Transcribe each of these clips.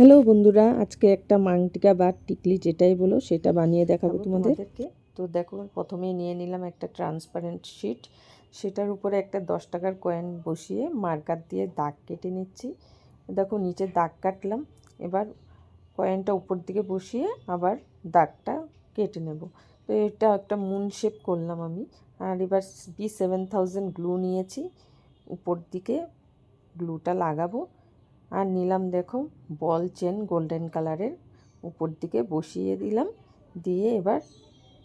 Hello বন্ধুরা, আজকে একটা মাংটিকা বা টিকলি যেটাই বলো সেটা বানিয়ে দেখাবো তোমাদেরকে। তো দেখো, প্রথমেই নিয়ে নিলাম একটা ট্রান্সপারেন্ট শিট, সেটার উপরে একটা 10 টাকার কয়েন বসিয়ে মার্কার দিয়ে দাগ কেটে নিচ্ছি। দেখো, নিচে দাগ কাটলাম, এবার কয়েনটা উপর দিকে বসিয়ে আবার দাগটা কেটে নেব। তো এটা একটা মুন শেপ করলাম আমি। আর এবার B7000 গ্লু নিয়েছি, উপর দিকে গ্লুটা লাগাবো। আর নিলাম দেখো বল চেন গোল্ডেন কালারের, উপর দিকে বসিয়ে দিলাম, দিয়ে এবার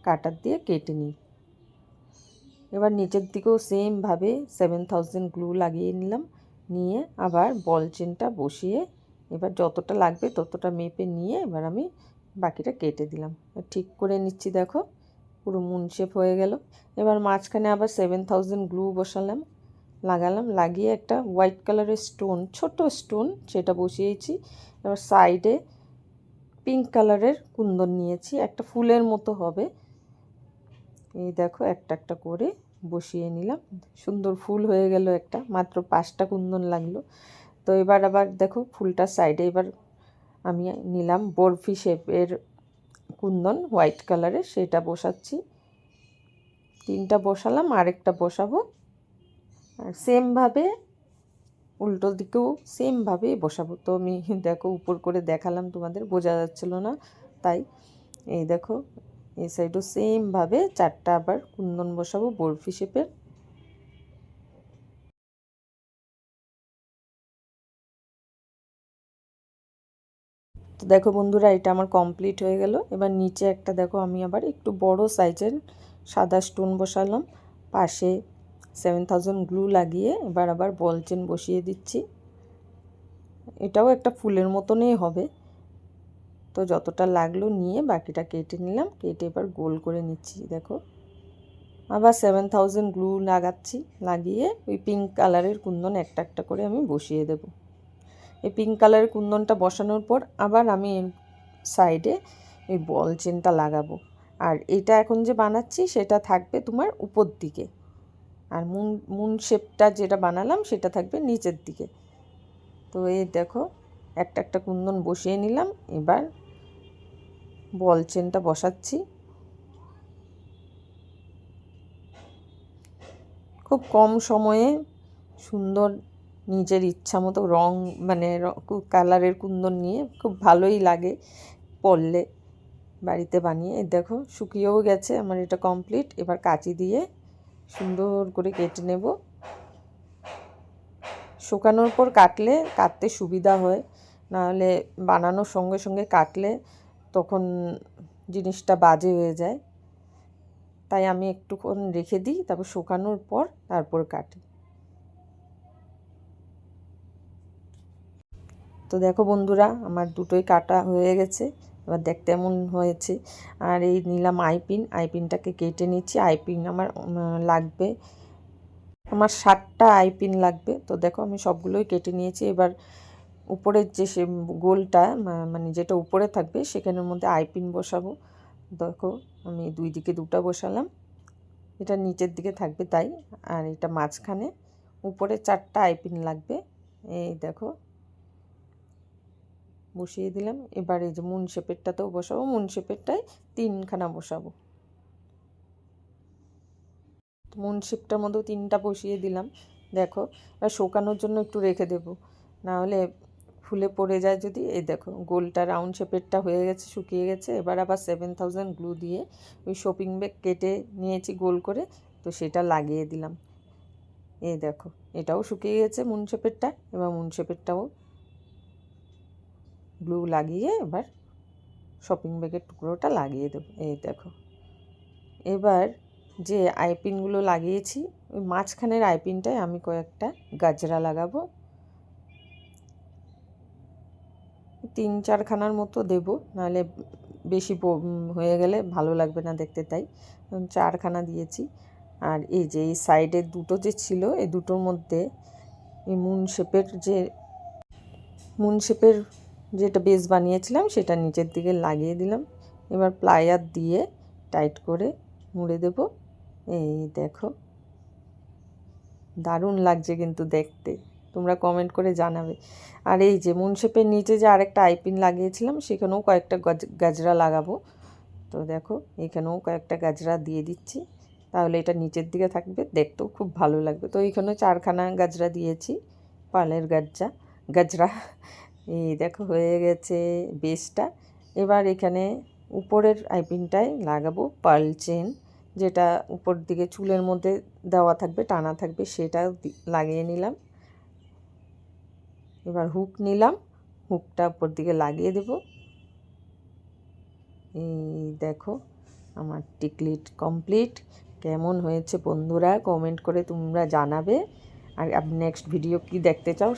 কাটার দিয়ে কেটে নিই। এবার নিচের দিকেও সেমভাবে 7000 গ্লু লাগিয়ে নিলাম, নিয়ে আবার বল চেনটা বসিয়ে এবার যতটা লাগবে ততটা মেপে নিয়ে এবার আমি বাকিটা কেটে দিলাম। ঠিক করে নিচ্ছি, দেখো পুরো মুন শেপ হয়ে গেল। এবার মাঝখানে আবার 7000 গ্লু বসালাম, লাগালাম, লাগিয়ে একটা হোয়াইট কালারের স্টোন, ছোট স্টোন, সেটা বসিয়েছি। এবার সাইডে পিঙ্ক কালারের কুন্দন নিয়েছি, একটা ফুলের মতো হবে। এই দেখো একটা একটা করে বসিয়ে নিলাম, সুন্দর ফুল হয়ে গেল একটা, মাত্র 5টা কুন্দন লাগলো। তো এবার আবার দেখো ফুলটার সাইডে এবার আমি নিলাম বরফি শেপের কুন্দন হোয়াইট কালারের, সেটা বসাচ্ছি। 3টা বসালাম, আরেকটা বসাবো। আর সেমভাবে উল্টো দিকেও সেমভাবেই বসাবো। তো আমি দেখো উপর করে দেখালাম, তোমাদের বোঝা যাচ্ছিল না তাই। এই দেখো এই সাইডও সেমভাবে 4টা আবার কুন্দন বসাবো বরফি শেপের। তো দেখো বন্ধুরা, এটা আমার কমপ্লিট হয়ে গেল। এবার নিচে একটা দেখো আমি আবার একটু বড় সাইজের সাদা স্টোন বসালাম, পাশে 7000 গ্লু লাগিয়ে এবার আবার বল চেন বসিয়ে দিচ্ছি। এটাও একটা ফুলের মতনই হবে। তো যতটা লাগলো নিয়ে বাকিটা কেটে নিলাম, কেটে এবার গোল করে নিচ্ছি। দেখো আবার 7000 গ্লু লাগাচ্ছি, লাগিয়ে ওই পিঙ্ক কালারের কুন্দন একটা একটা করে আমি বসিয়ে দেব। এই পিঙ্ক কালারের কুন্দনটা বসানোর পর আবার আমি সাইডে ওই বল চেনটা লাগাবো। আর এটা এখন যে বানাচ্ছি সেটা থাকবে তোমার উপর দিকে, আর মুন শেপটা যেটা বানালাম সেটা থাকবে নিচের দিকে। তো এই দেখো একটা একটা কুন্দন বসিয়ে নিলাম, এবার বল চেনটা বসাচ্ছি। খুব কম সময়ে সুন্দর নিজের ইচ্ছা মতো রং মানে কালারের কুন্দন নিয়ে খুব ভালোই লাগে পরলে, বাড়িতে বানিয়ে। দেখো শুকিয়েও গেছে আমার, এটা কমপ্লিট। এবার কাঁচি দিয়ে সুন্দর করে কেটে নেব। শুকানোর পর কাটতে সুবিধা হয়, নাহলে বানানোর সঙ্গে সঙ্গে কাটলে তখন জিনিসটা বাজে হয়ে যায়। তাই আমি একটুক্ষণ রেখে দিই, তারপর শুকানোর পর তারপর কাটি। তো দেখো বন্ধুরা, আমার দুটোই কাটা হয়ে গেছে, এবার দেখতে এমন হয়েছে। আর এই নিলাম আইপিনটাকে কেটে নিচ্ছি। আইপিন আমার লাগবে, আমার 7টা আইপিন লাগবে। তো দেখো আমি সবগুলোই কেটে নিয়েছি। এবার উপরের যে সে গোলটা মানে যেটা উপরে থাকবে সেখানের মধ্যে আইপিন বসাবো। দেখো আমি দুই দিকে 2টা বসালাম, এটা নিচের দিকে থাকবে তাই। আর এটা মাঝখানে, উপরে 4টা আইপিন লাগবে। এই দেখো বসিয়ে দিলাম। এবার এই যে মুন শেপেরটাতেও বসাবো, মুন শেপেরটায় 3খানা বসাবো। মুন শেপটার মধ্যেও 3টা বসিয়ে দিলাম। দেখো আর শুকানোর জন্য একটু রেখে দেবো, না হলে ফুলে পড়ে যায় যদি। এই দেখো গোলটা রাউন্ড শেপেরটা হয়ে গেছে, শুকিয়ে গেছে। এবার আবার 7000 গ্লু দিয়ে ওই শপিং ব্যাগ কেটে নিয়েছি গোল করে, তো সেটা লাগিয়ে দিলাম। এই দেখো এটাও শুকিয়ে গেছে মুন শেপেরটা। এবার মুন শেপেরটাও গ্লু লাগিয়ে এবার শপিং ব্যাগের টুকরোটা লাগিয়ে দেবো। এই দেখো এবার যে আইপিনগুলো লাগিয়েছি ওই মাঝখানের আইপিনটায় আমি কয়েকটা গাজরা লাগাবো, 3-4খানার মতো দেবো, নাহলে বেশি হয়ে গেলে ভালো লাগবে না দেখতে, তাই 4খানা দিয়েছি। আর এই যে এই সাইডের দুটো যে ছিল, এই দুটোর মধ্যে এই মুন শেপের যেটা বেস বানিয়েছিলাম সেটা নিচের দিকে লাগিয়ে দিলাম। এবার প্লায়ার দিয়ে টাইট করে মুড়ে দেব। এই দেখো দারুণ লাগছে কিন্তু দেখতে। তোমরা কমেন্ট করে জানাবে। আর এই যে মুন শেপের নিচে যে আরেকটা আইপিন লাগিয়েছিলাম সেখানেও কয়েকটা গাজরা লাগাবো। তো দেখো এখানেও কয়েকটা গাজরা দিয়ে দিচ্ছি, তাহলে এটা নিচের দিকে থাকবে, দেখতেও খুব ভালো লাগবে। তো এইখানেও 4খানা গাজরা দিয়েছি, পালের গাজরা। এই দেখো হয়ে গেছে বেসটা। এবার এখানে উপরের আইপিনটায় লাগাবো পার্ল চেন, যেটা উপর দিকে চুলের মধ্যে দেওয়া থাকবে, টানা থাকবে, সেটা লাগিয়ে নিলাম। এবার হুক নিলাম, হুকটা উপর দিকে লাগিয়ে দেব। এই দেখো আমার টিকলি কমপ্লিট। কেমন হয়েছে বন্ধুরা কমেন্ট করে তোমরা জানাবে। আর নেক্সট ভিডিও কি দেখতে চাও